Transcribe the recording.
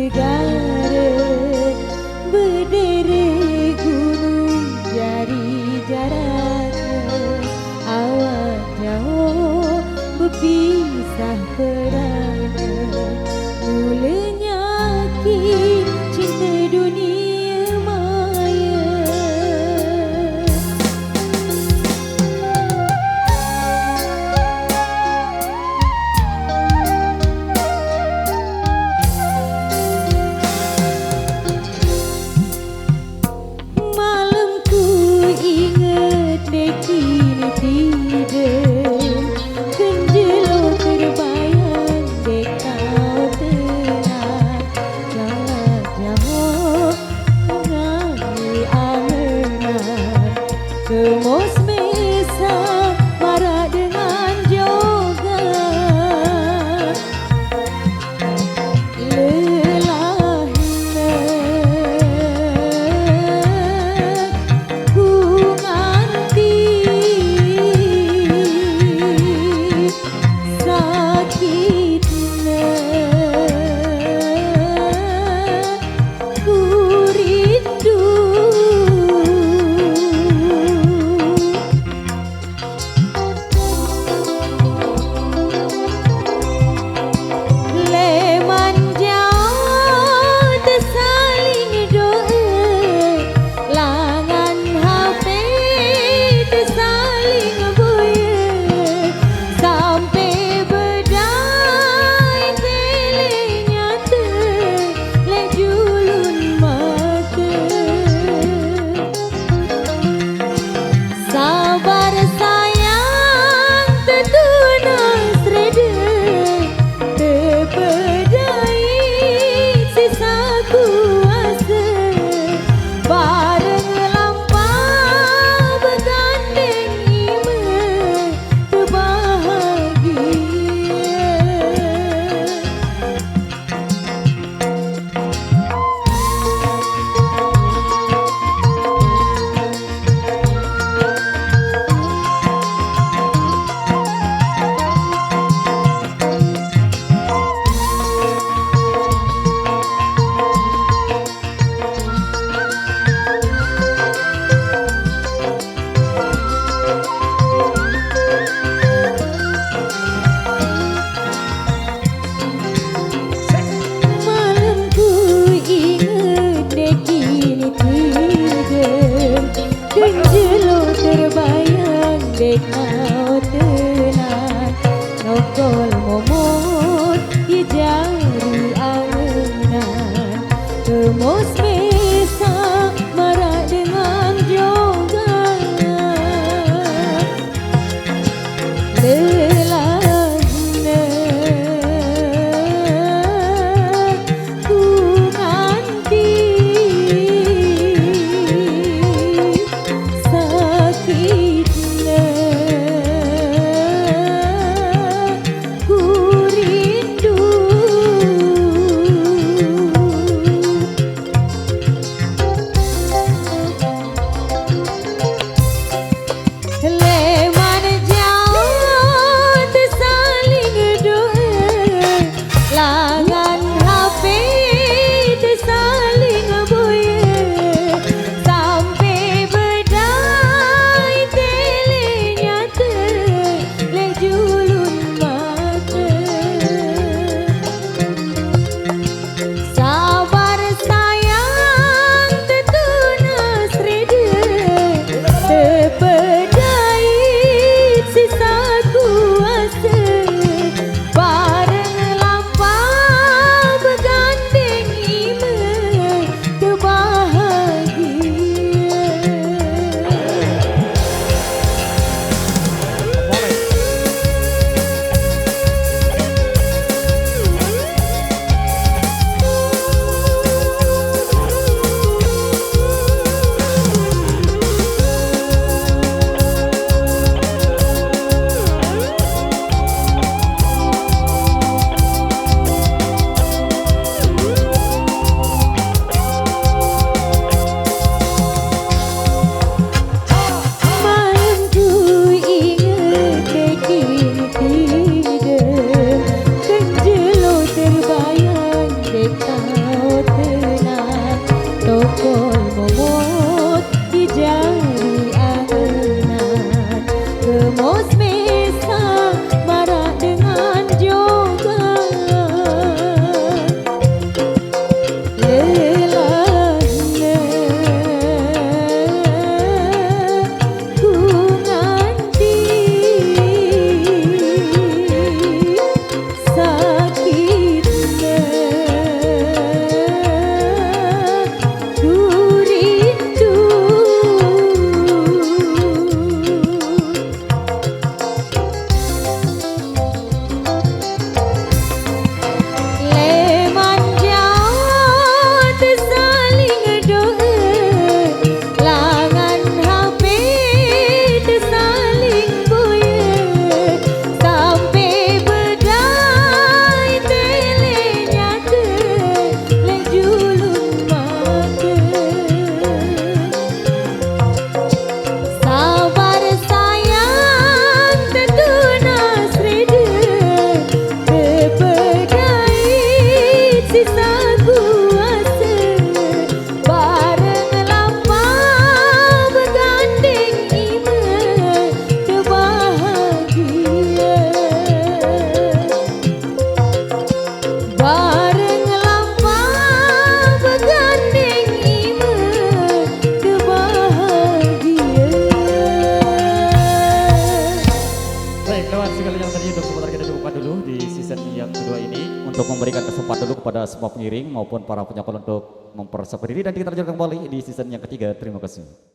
segara berderet gunung jari jaraknya awak jauh berpisah perangnya mulanya cinta dunia maya. Malam ku ingat dek kini tidur kenjelo terbayang dek kau telah jalan jauh menyanyi angan kemos mesa marah dengan jogan lelahnya ku nganti sakitnya ku rindu leman jauh tersaling doa langan HP tersaling buaya sampai berdai telenya terlek julun mata sabar sayang tertunang sereda terpedai sisa kuasa bareng lampau bergandeng iman terbahagia. Malam ku ingat dek kini tidur kenjelo terbayang dek kau tenang nokol momot di jari angan kemos mesa marah dengan jogan lelahnya ku nganti sakitnya ku rindu leman jauh tersaling doa langan HP tersaling buaya sampai berdai telenya terlek julun mata sabar sayang tertunang sereda terpedai sisa kuasa bareng lampau bergandeng iman terbahagia. Terbayang dekat sekali yang tadi untuk sebentar kita cukupkan dulu di season yang kedua ini untuk memberikan kesempatan dulu kepada semua pengiring maupun para penyokol untuk mempersiapkan diri dan kita lanjutkan kembali di season yang ketiga. Terima kasih.